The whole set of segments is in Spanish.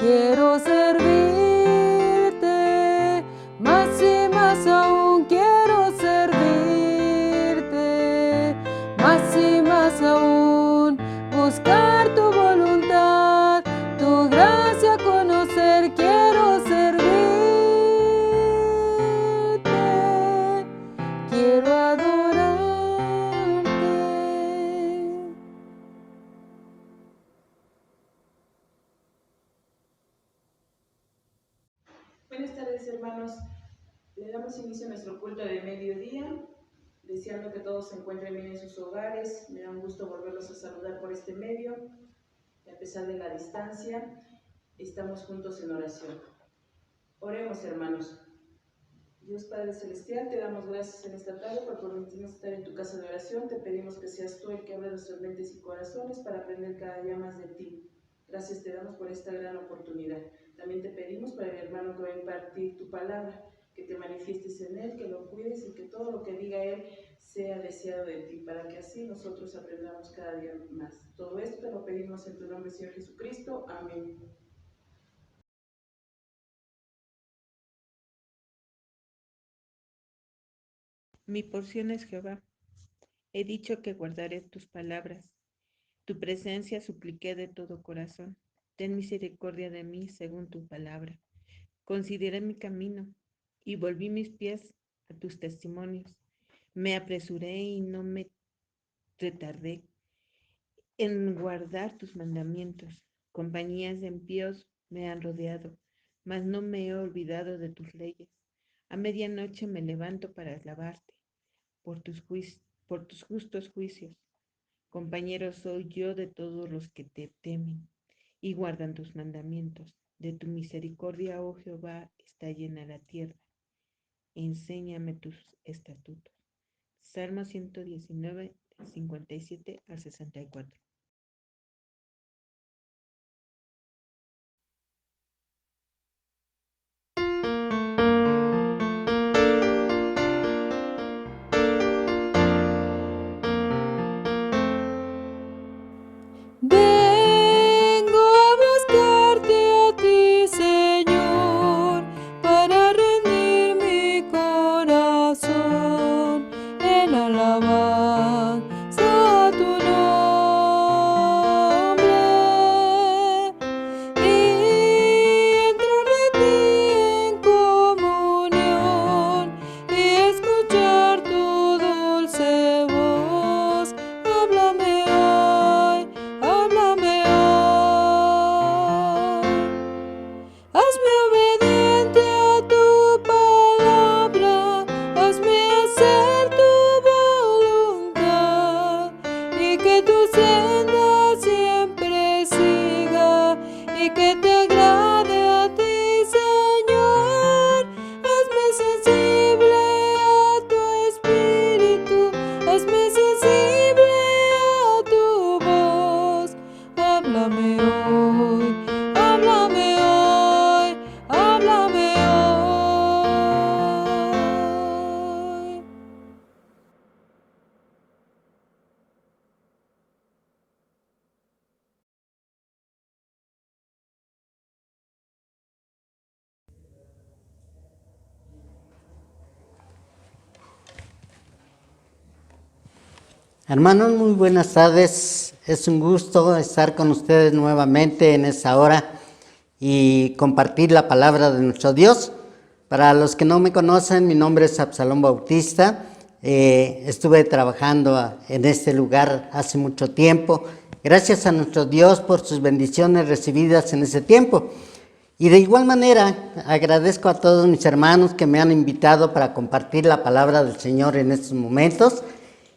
quiero servirte, más y más aún quiero servirte, más y más aún buscar tu voluntad, tu gracia conocer, quiero servirte, quiero adorarte. Buenas tardes, hermanos. Le damos inicio a nuestro culto de mediodía, deseando que todos se encuentren bien en sus hogares. Me da un gusto volverlos a saludar por este medio. A pesar de la distancia, estamos juntos en oración. Oremos, hermanos. Dios Padre Celestial, te damos gracias en esta tarde por permitirnos estar en tu casa de oración. Te pedimos que seas tú el que abre nuestras mentes y corazones para aprender cada día más de ti. Gracias te damos por esta gran oportunidad. También te pedimos para el hermano que va a impartir tu palabra, que te manifiestes en él, que lo cuides y que todo lo que diga él sea deseado de ti, para que así nosotros aprendamos cada día más. Todo esto te lo pedimos en tu nombre, Señor Jesucristo. Amén. Mi porción es Jehová. He dicho que guardaré tus palabras. Tu presencia supliqué de todo corazón. Ten misericordia de mí según tu palabra. Consideré mi camino y volví mis pies a tus testimonios. Me apresuré y no me retardé en guardar tus mandamientos. Compañías de impíos me han rodeado, mas no me he olvidado de tus leyes. A medianoche me levanto para alabarte por tus justos juicios. Compañero soy yo de todos los que te temen y guardan tus mandamientos. De tu misericordia, oh Jehová, está llena la tierra. Enséñame tus estatutos. Salmo 119, 57 al 64. Vengo a buscarte a ti, Señor, para rendir mi corazón en alabanza a tu nombre y entrar de ti en comunión y escuchar tu dulce voz. Háblame hoy. Háblame hoy, hazme obediente a tu palabra, hazme hacer tu voluntad y que tu senda siempre siga y que te agrade a ti, Señor. Hazme sensible a tu espíritu, hazme sensible a tu voz. Háblame hoy, háblame hoy, háblame hoy. Hermanos, muy buenas tardes. Es un gusto estar con ustedes nuevamente en esta hora y compartir la palabra de nuestro Dios. Para los que no me conocen, mi nombre es Absalón Bautista. Estuve trabajando en este lugar hace mucho tiempo. Gracias a nuestro Dios por sus bendiciones recibidas en ese tiempo. Y de igual manera, agradezco a todos mis hermanos que me han invitado para compartir la palabra del Señor en estos momentos.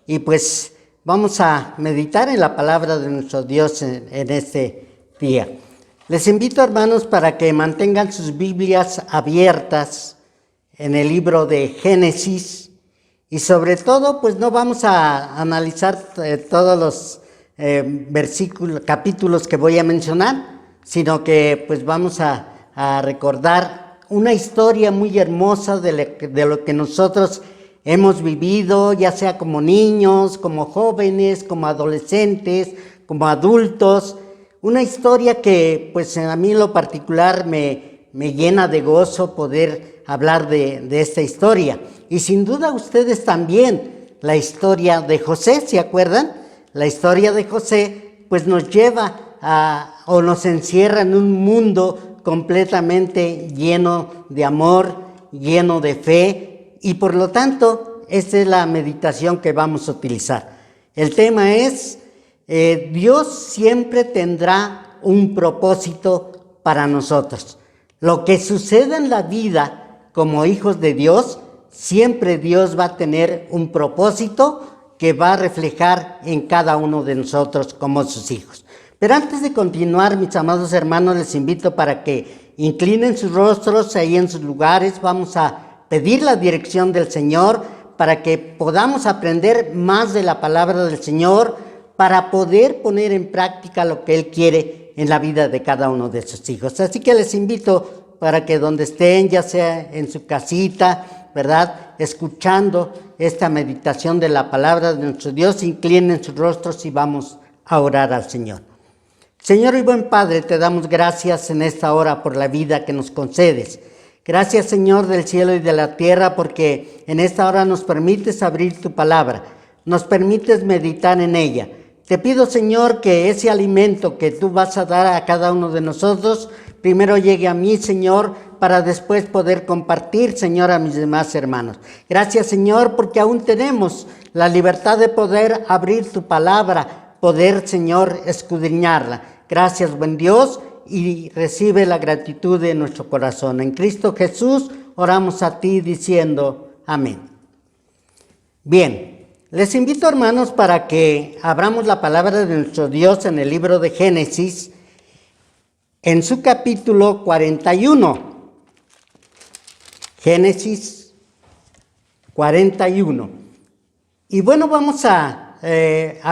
Y pues vamos a meditar en la palabra de nuestro Dios en este día. Les invito, hermanos, para que mantengan sus Biblias abiertas en el libro de Génesis. Y sobre todo, pues no vamos a analizar todos los capítulos que voy a mencionar, sino que pues vamos a recordar una historia muy hermosa de lo que nosotros hemos vivido, ya sea como niños, como jóvenes, como adolescentes, como adultos. una historia que pues a mí en lo particular me llena de gozo poder hablar de esta historia. Y sin duda ustedes también, la historia de José, ¿se acuerdan? La historia de José pues nos lleva o nos encierra en un mundo completamente lleno de amor, lleno de fe, y por lo tanto esta es la meditación que vamos a utilizar. El tema es, Dios siempre tendrá un propósito para nosotros. Lo que suceda en la vida como hijos de Dios, siempre Dios va a tener un propósito que va a reflejar en cada uno de nosotros como sus hijos. Pero antes de continuar, mis amados hermanos, les invito para que inclinen sus rostros ahí en sus lugares. Vamos a pedir la dirección del Señor para que podamos aprender más de la palabra del Señor, para poder poner en práctica lo que Él quiere en la vida de cada uno de sus hijos. Así que les invito para que donde estén, ya sea en su casita, ¿verdad?, escuchando esta meditación de la palabra de nuestro Dios, inclinen sus rostros y vamos a orar al Señor. Señor y buen Padre, te damos gracias en esta hora por la vida que nos concedes. Gracias, Señor del cielo y de la tierra, porque en esta hora nos permites abrir tu palabra, nos permites meditar en ella. Te pido, Señor, que ese alimento que tú vas a dar a cada uno de nosotros, primero llegue a mí, Señor, para después poder compartir, Señor, a mis demás hermanos. Gracias, Señor, porque aún tenemos la libertad de poder abrir tu palabra, poder, Señor, escudriñarla. Gracias, buen Dios, y recibe la gratitud de nuestro corazón. En Cristo Jesús oramos a ti diciendo amén. Bien, les invito, hermanos, para que abramos la palabra de nuestro Dios en el libro de Génesis, en su capítulo 41. Génesis 41. Y bueno, vamos a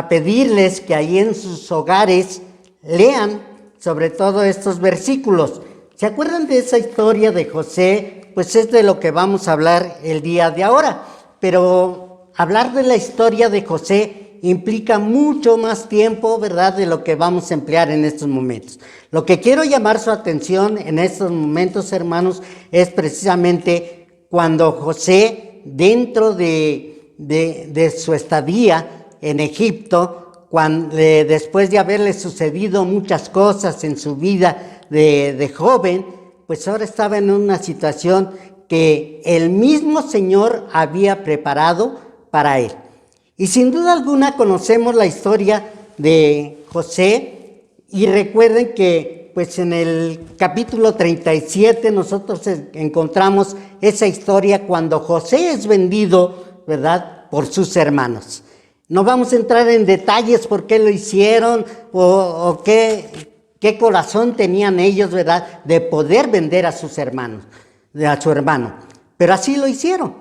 pedirles que ahí en sus hogares lean sobre todo estos versículos. ¿Se acuerdan de esa historia de José? Pues es de lo que vamos a hablar el día de ahora. Pero hablar de la historia de José implica mucho más tiempo, ¿verdad?, de lo que vamos a emplear en estos momentos. Lo que quiero llamar su atención en estos momentos, hermanos, es precisamente cuando José, dentro de su estadía en Egipto, después de haberle sucedido muchas cosas en su vida de joven, pues ahora estaba en una situación que el mismo Señor había preparado para él. Y sin duda alguna conocemos la historia de José, y recuerden que pues en el capítulo 37 nosotros encontramos esa historia cuando José es vendido, ¿verdad?, por sus hermanos. No vamos a entrar en detalles por qué lo hicieron o qué corazón tenían ellos, ¿verdad?, de poder vender a sus hermanos, a su hermano. Pero así lo hicieron.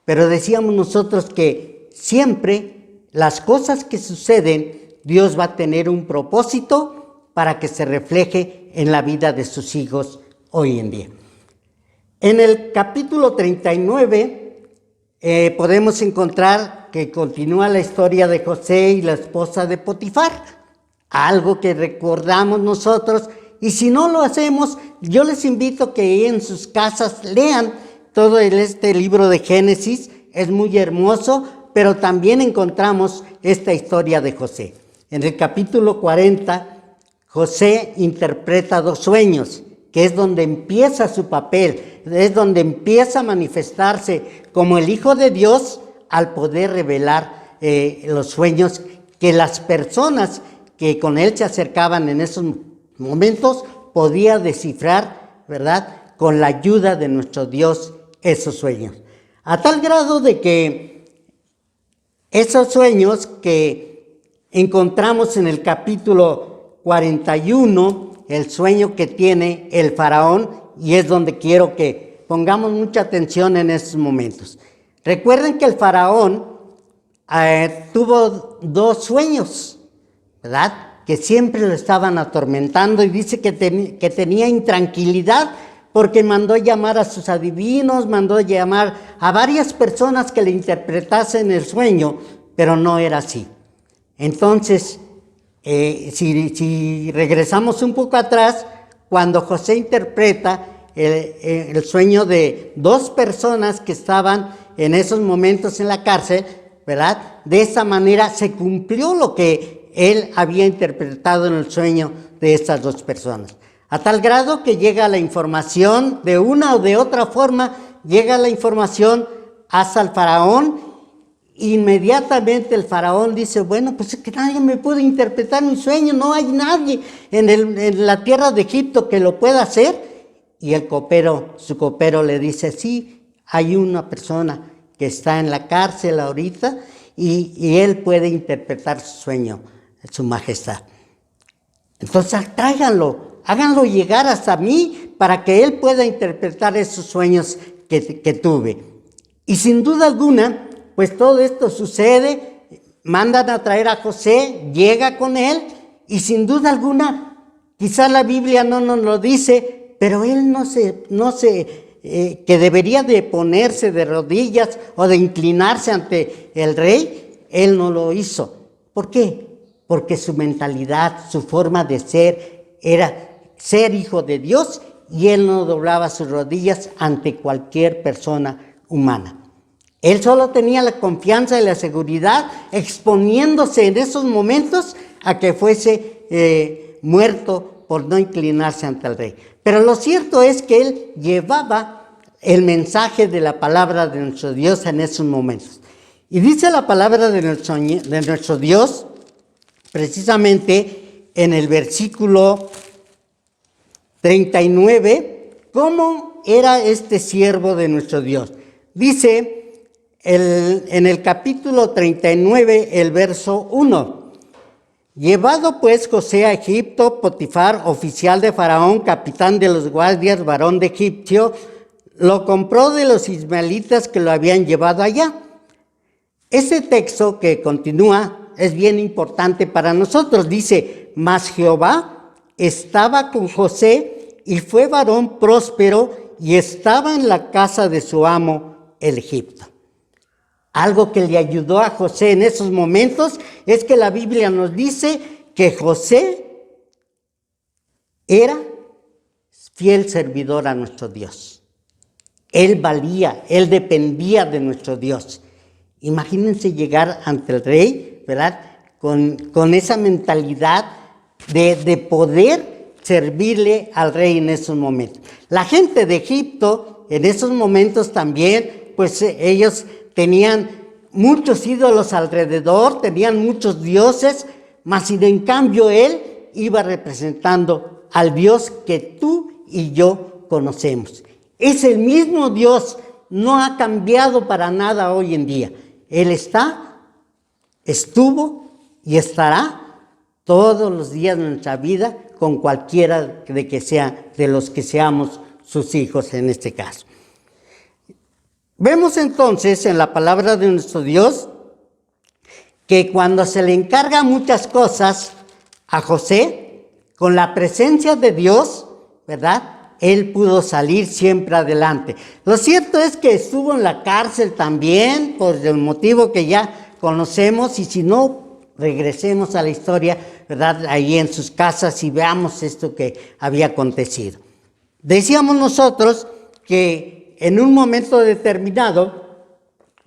Pero decíamos nosotros que siempre las cosas que suceden, Dios va a tener un propósito para que se refleje en la vida de sus hijos hoy en día. En el capítulo 39 podemos encontrar que continúa la historia de José y la esposa de Potifar, algo que recordamos nosotros, y si no lo hacemos, yo les invito que en sus casas lean todo este libro de Génesis. Es muy hermoso, pero también encontramos esta historia de José. En el capítulo 40, José interpreta 2 sueños, que es donde empieza su papel, es donde empieza a manifestarse como el Hijo de Dios al poder revelar los sueños que las personas que con él se acercaban en esos momentos podía descifrar, ¿verdad?, con la ayuda de nuestro Dios esos sueños. A tal grado de que esos sueños que encontramos en el capítulo 41, el sueño que tiene el faraón, y es donde quiero que pongamos mucha atención en estos momentos. Recuerden que el faraón tuvo 2 sueños, ¿verdad?, que siempre lo estaban atormentando, y dice que tenía intranquilidad porque mandó llamar a sus adivinos, mandó llamar a varias personas que le interpretasen el sueño, pero no era así. Entonces, Si regresamos un poco atrás, cuando José interpreta el sueño de dos personas que estaban en esos momentos en la cárcel, ¿verdad? De esa manera se cumplió lo que él había interpretado en el sueño de estas dos personas. A tal grado que llega la información, de una o de otra forma, llega la información hasta el faraón. Inmediatamente el faraón dice, bueno, pues es que nadie me puede interpretar un sueño, no hay nadie en la tierra de Egipto que lo pueda hacer. Y su copero le dice, sí, hay una persona que está en la cárcel ahorita y él puede interpretar su sueño, su majestad. Entonces tráiganlo, háganlo llegar hasta mí para que él pueda interpretar esos sueños que tuve. Y sin duda alguna, pues todo esto sucede, mandan a traer a José, llega con él y sin duda alguna, quizás la Biblia no nos lo dice, pero él que debería de ponerse de rodillas o de inclinarse ante el rey, él no lo hizo. ¿Por qué? Porque su mentalidad, su forma de ser era ser hijo de Dios y él no doblaba sus rodillas ante cualquier persona humana. Él solo tenía la confianza y la seguridad exponiéndose en esos momentos a que fuese muerto por no inclinarse ante el rey. Pero lo cierto es que él llevaba el mensaje de la palabra de nuestro Dios en esos momentos. Y dice la palabra de nuestro Dios, precisamente en el versículo 39, ¿cómo era este siervo de nuestro Dios? Dice en el capítulo 39, el verso 1. Llevado pues José a Egipto, Potifar, oficial de Faraón, capitán de los guardias, varón de egipcio, lo compró de los ismaelitas que lo habían llevado allá. Ese texto que continúa es bien importante para nosotros. Dice, mas Jehová estaba con José y fue varón próspero y estaba en la casa de su amo, el Egipto. Algo que le ayudó a José en esos momentos es que la Biblia nos dice que José era fiel servidor a nuestro Dios. Él valía, él dependía de nuestro Dios. Imagínense llegar ante el rey, ¿verdad? Con esa mentalidad de poder servirle al rey en esos momentos. La gente de Egipto en esos momentos también, pues ellos tenían muchos ídolos alrededor, tenían muchos dioses, mas sin en cambio él iba representando al Dios que tú y yo conocemos. Es el mismo Dios, no ha cambiado para nada hoy en día. Él estuvo y estará todos los días de nuestra vida con cualquiera de los que seamos sus hijos en este caso. Vemos entonces en la palabra de nuestro Dios que cuando se le encarga muchas cosas a José, con la presencia de Dios, ¿verdad? Él pudo salir siempre adelante. Lo cierto es que estuvo en la cárcel también, por el motivo que ya conocemos, y si no, regresemos a la historia, ¿verdad? Ahí en sus casas y veamos esto que había acontecido. Decíamos nosotros que en un momento determinado,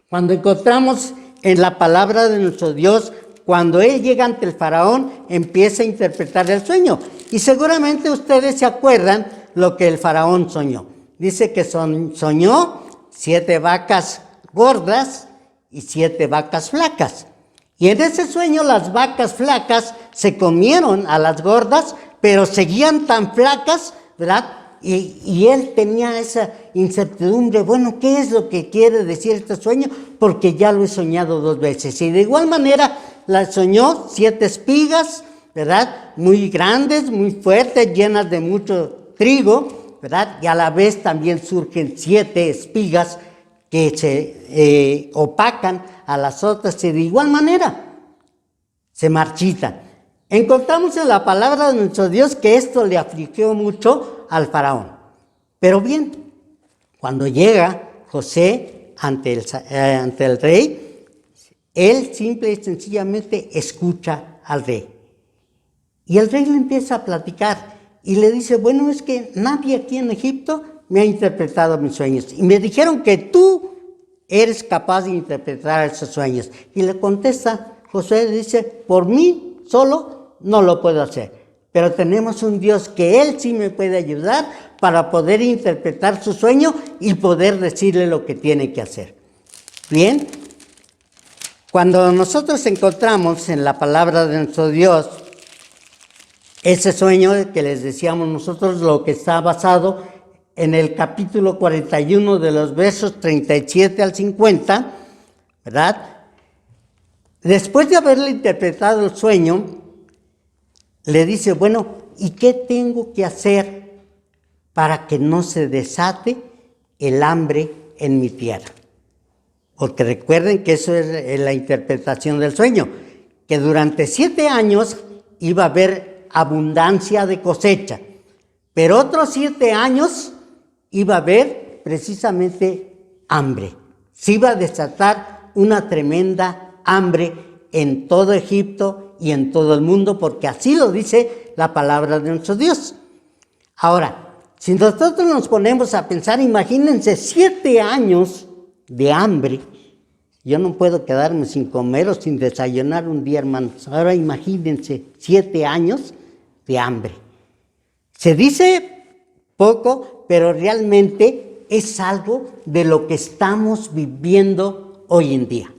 cuando encontramos en la palabra de nuestro Dios, cuando él llega ante el faraón, empieza a interpretar el sueño. Y seguramente ustedes se acuerdan lo que el faraón soñó. Dice que soñó 7 vacas gordas y 7 vacas flacas. Y en ese sueño las vacas flacas se comieron a las gordas, pero seguían tan flacas, ¿verdad? Y él tenía esa incertidumbre, bueno, ¿qué es lo que quiere decir este sueño? Porque ya lo he soñado 2 veces. Y de igual manera la soñó 7 espigas, ¿verdad? Muy grandes, muy fuertes, llenas de mucho trigo, ¿verdad? Y a la vez también surgen 7 espigas que se opacan a las otras y de igual manera se marchitan. Encontramos en la palabra de nuestro Dios que esto le afligió mucho al faraón. Pero bien, cuando llega José ante el rey, él simple y sencillamente escucha al rey. Y el rey le empieza a platicar y le dice, bueno, es que nadie aquí en Egipto me ha interpretado mis sueños. Y me dijeron que tú eres capaz de interpretar esos sueños. Y le contesta, Josué le dice, por mí solo no lo puedo hacer. Pero tenemos un Dios que Él sí me puede ayudar para poder interpretar su sueño y poder decirle lo que tiene que hacer. Bien, cuando nosotros encontramos en la palabra de nuestro Dios ese sueño que les decíamos nosotros, lo que está basado en el capítulo 41 de los versos 37 al 50, ¿verdad? Después de haberle interpretado el sueño, le dice, bueno, ¿y qué tengo que hacer para que no se desate el hambre en mi tierra? Porque recuerden que eso es la interpretación del sueño, que durante 7 años iba a haber abundancia de cosecha, pero otros 7 años iba a haber precisamente hambre. Se iba a desatar una tremenda hambre en todo Egipto y en todo el mundo, porque así lo dice la palabra de nuestro Dios. Ahora, si nosotros nos ponemos a pensar, imagínense 7 años de hambre. Yo no puedo quedarme sin comer o sin desayunar un día, hermanos. Ahora imagínense 7 años de hambre. Se dice poco, pero realmente es algo de lo que estamos viviendo hoy en día.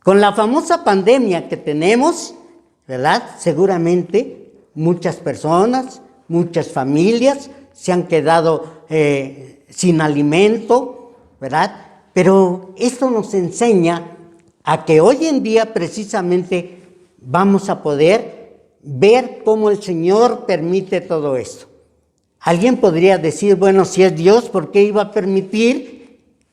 Con la famosa pandemia que tenemos, ¿verdad? Seguramente muchas personas, muchas familias se han quedado sin alimento, ¿verdad? Pero esto nos enseña a que hoy en día precisamente vamos a poder ver cómo el Señor permite todo esto. Alguien podría decir, bueno, si es Dios, ¿por qué iba a permitir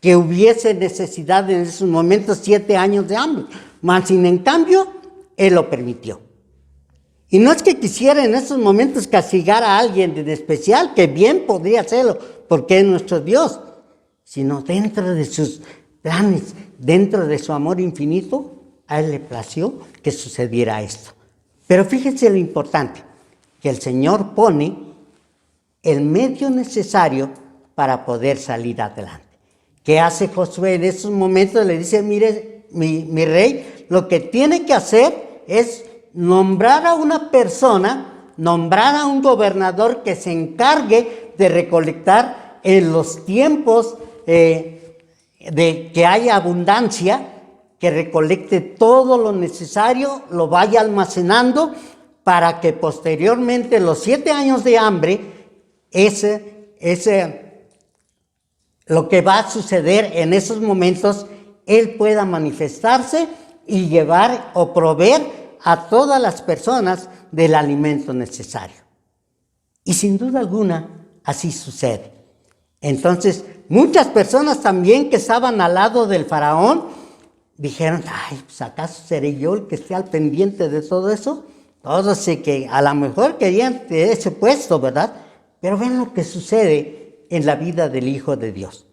que hubiese necesidad en esos momentos 7 años de hambre? Mas, sin en cambio, Él lo permitió. Y no es que quisiera en esos momentos castigar a alguien en especial, que bien podría hacerlo, porque es nuestro Dios, sino dentro de sus planes, dentro de su amor infinito, a Él le plació que sucediera esto. Pero fíjense lo importante, que el Señor pone el medio necesario para poder salir adelante. ¿Qué hace Josué en esos momentos? Le dice, mire, mi rey, lo que tiene que hacer es nombrar a una persona, nombrar a un gobernador que se encargue de recolectar en los tiempos de que haya abundancia, que recolecte todo lo necesario, lo vaya almacenando para que posteriormente los 7 años de hambre, lo que va a suceder en esos momentos, Él pueda manifestarse y llevar o proveer a todas las personas del alimento necesario. Y sin duda alguna, así sucede. Entonces, muchas personas también que estaban al lado del faraón, dijeron, ay, pues ¿acaso seré yo el que esté al pendiente de todo eso? Todos sí que a lo mejor querían ese puesto, ¿verdad? Pero ven lo que sucede en la vida del Hijo de Dios.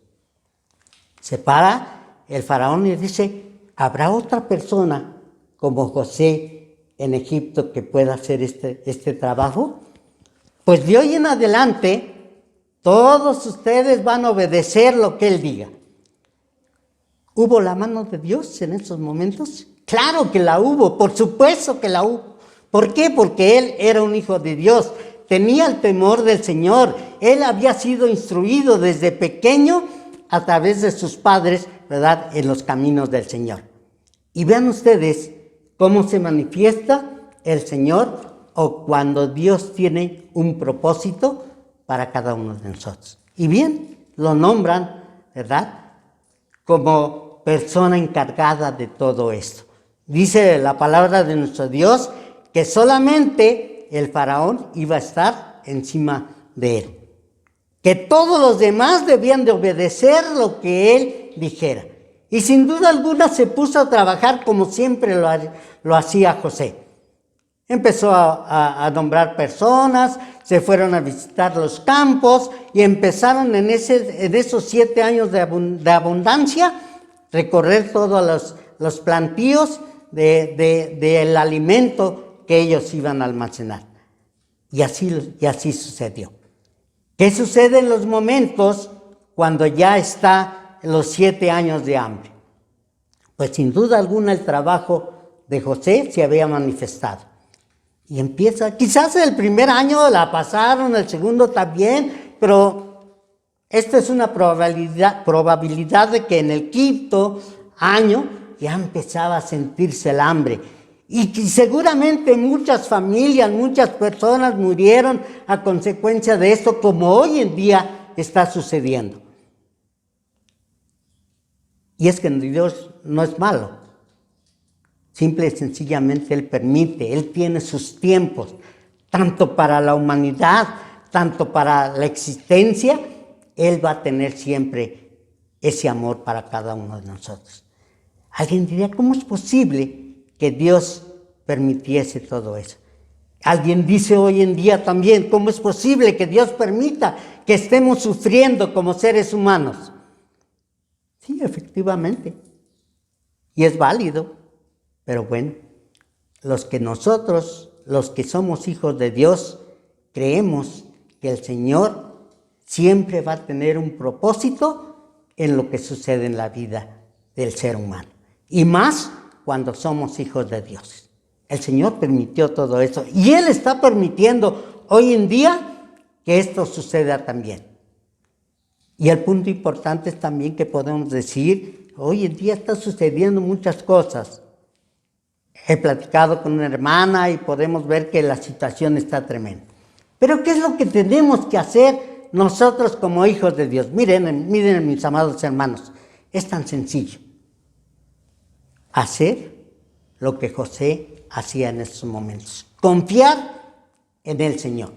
Se para el faraón y dice, ¿habrá otra persona como José en Egipto que pueda hacer este trabajo? Pues de hoy en adelante, todos ustedes van a obedecer lo que Él diga. ¿Hubo la mano de Dios en esos momentos? Claro que la hubo, por supuesto que la hubo. ¿Por qué? Porque Él era un hijo de Dios, tenía el temor del Señor. Él había sido instruido desde pequeño a través de sus padres, ¿verdad?, en los caminos del Señor. Y vean ustedes cómo se manifiesta el Señor o cuando Dios tiene un propósito para cada uno de nosotros. Y bien, lo nombran, ¿verdad?, como persona encargada de todo esto. Dice la palabra de nuestro Dios que solamente el faraón iba a estar encima de él. Que todos los demás debían de obedecer lo que él dijera. Y sin duda alguna se puso a trabajar como siempre lo hacía José. Empezó a nombrar personas, se fueron a visitar los campos y empezaron en esos 7 años de abundancia recorrer todos los plantíos del alimento que ellos iban a almacenar. Y así sucedió. ¿Qué sucede en los momentos cuando ya está los 7 años de hambre? Pues sin duda alguna el trabajo de José se había manifestado. Y empieza, quizás el primer año la pasaron, el segundo también, pero esta es una probabilidad de que en el quinto año ya empezaba a sentirse el hambre. Y seguramente muchas familias, muchas personas murieron a consecuencia de esto, como hoy en día está sucediendo. Y es que Dios no es malo. Simple y sencillamente Él permite, Él tiene sus tiempos, tanto para la humanidad, tanto para la existencia. Él va a tener siempre ese amor para cada uno de nosotros. Alguien diría, ¿cómo es posible que Dios permitiese todo eso? Alguien dice hoy en día también, ¿cómo es posible que Dios permita que estemos sufriendo como seres humanos? Sí, efectivamente. Y es válido. Pero bueno, los que somos hijos de Dios, creemos que el Señor siempre va a tener un propósito en lo que sucede en la vida del ser humano. Y más cuando somos hijos de Dios. El Señor permitió todo eso. Y Él está permitiendo hoy en día que esto suceda también. Y el punto importante es también que podemos decir, hoy en día están sucediendo muchas cosas. He platicado con una hermana y podemos ver que la situación está tremenda. Pero ¿qué es lo que tenemos que hacer nosotros como hijos de Dios? Miren, mis amados hermanos, es tan sencillo. Hacer lo que José hacía en estos momentos. Confiar en el Señor.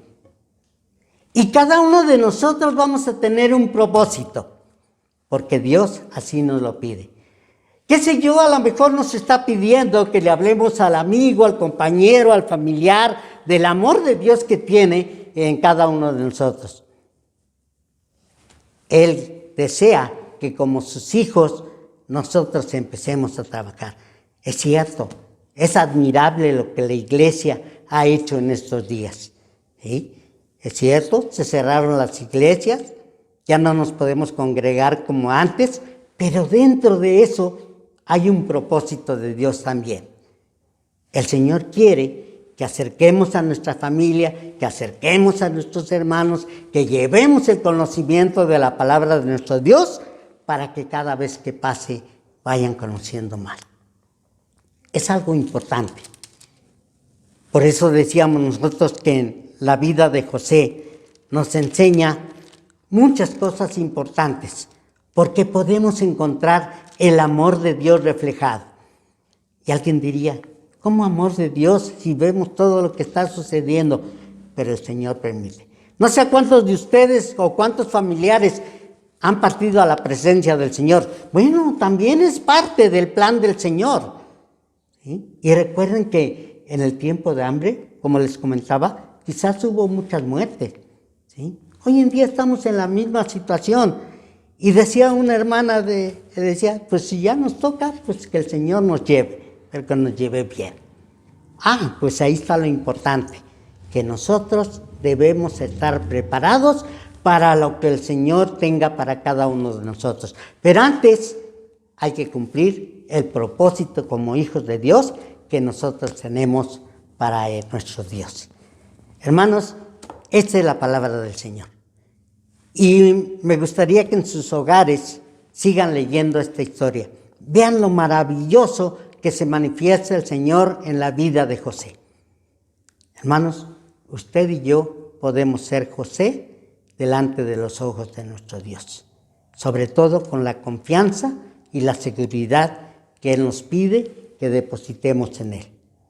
Y cada uno de nosotros vamos a tener un propósito, porque Dios así nos lo pide. ¿Qué sé yo? A lo mejor nos está pidiendo que le hablemos al amigo, al compañero, al familiar, del amor de Dios que tiene en cada uno de nosotros. Él desea que como sus hijos nosotros empecemos a trabajar. Es cierto, es admirable lo que la iglesia ha hecho en estos días. ¿Sí? Es cierto, se cerraron las iglesias, ya no nos podemos congregar como antes, pero dentro de eso hay un propósito de Dios también. El Señor quiere que acerquemos a nuestra familia, que acerquemos a nuestros hermanos, que llevemos el conocimiento de la palabra de nuestro Dios para que cada vez que pase vayan conociendo más. Es algo importante. Por eso decíamos nosotros que en la vida de José nos enseña muchas cosas importantes, porque podemos encontrar el amor de Dios reflejado. Y alguien diría, ¿cómo amor de Dios si vemos todo lo que está sucediendo? Pero el Señor permite. No sé cuántos de ustedes o cuántos familiares han partido a la presencia del Señor. Bueno, también es parte del plan del Señor. ¿Sí? Y recuerden que en el tiempo de hambre, como les comentaba, quizás hubo muchas muertes. ¿Sí? Hoy en día estamos en la misma situación. Y decía una hermana, decía, pues si ya nos toca, pues que el Señor nos lleve, pero que nos lleve bien. Pues ahí está lo importante, que nosotros debemos estar preparados para lo que el Señor tenga para cada uno de nosotros. Pero antes hay que cumplir el propósito como hijos de Dios que nosotros tenemos para nuestro Dios. Hermanos, esta es la palabra del Señor. Y me gustaría que en sus hogares sigan leyendo esta historia. Vean lo maravilloso que se manifiesta el Señor en la vida de José. Hermanos, usted y yo podemos ser José delante de los ojos de nuestro Dios. Sobre todo con la confianza y la seguridad que Él nos pide que depositemos en Él.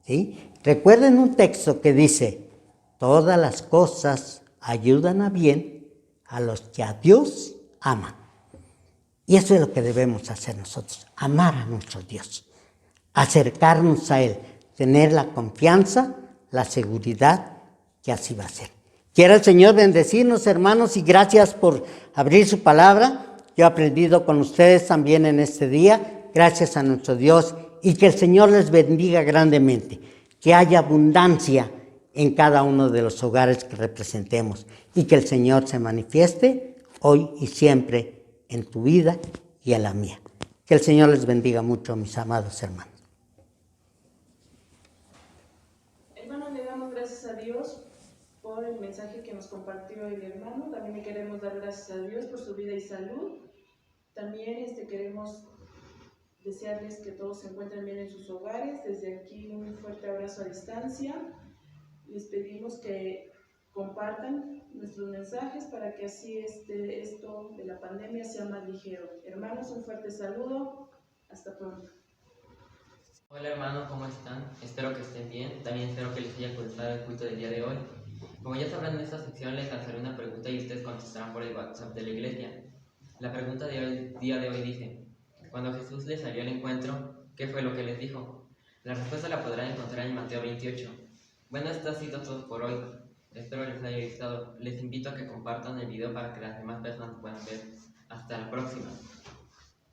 ¿Sí? Recuerden un texto que dice, todas las cosas ayudan a bien a los que a Dios aman. Y eso es lo que debemos hacer nosotros, amar a nuestro Dios, acercarnos a Él, tener la confianza, la seguridad que así va a ser. Quiera el Señor bendecirnos, hermanos, y gracias por abrir su palabra. Yo he aprendido con ustedes también en este día, gracias a nuestro Dios, y que el Señor les bendiga grandemente. que haya abundancia en cada uno de los hogares que representemos y que el Señor se manifieste hoy y siempre en tu vida y en la mía. Que el Señor les bendiga mucho, mis amados hermanos. Hermanos, le damos gracias a Dios por el mensaje que nos compartió el hermano. También le queremos dar gracias a Dios por su vida y salud. También queremos desearles que todos se encuentren bien en sus hogares. Desde aquí un fuerte abrazo a distancia. Les pedimos que compartan nuestros mensajes para que así esto de la pandemia sea más ligero. Hermanos, un fuerte saludo. Hasta pronto. Hola hermanos, ¿cómo están? Espero que estén bien. También espero que les haya gustado el culto del día de hoy. Como ya sabrán, en esta sección les lanzaré una pregunta y ustedes contestarán por el WhatsApp de la iglesia. La pregunta del día de hoy dice: cuando Jesús les salió al encuentro, ¿qué fue lo que les dijo? La respuesta la podrán encontrar en Mateo 28. Bueno, esto ha sido todo por hoy. Espero les haya gustado. Les invito a que compartan el video para que las demás personas puedan ver. Hasta la próxima.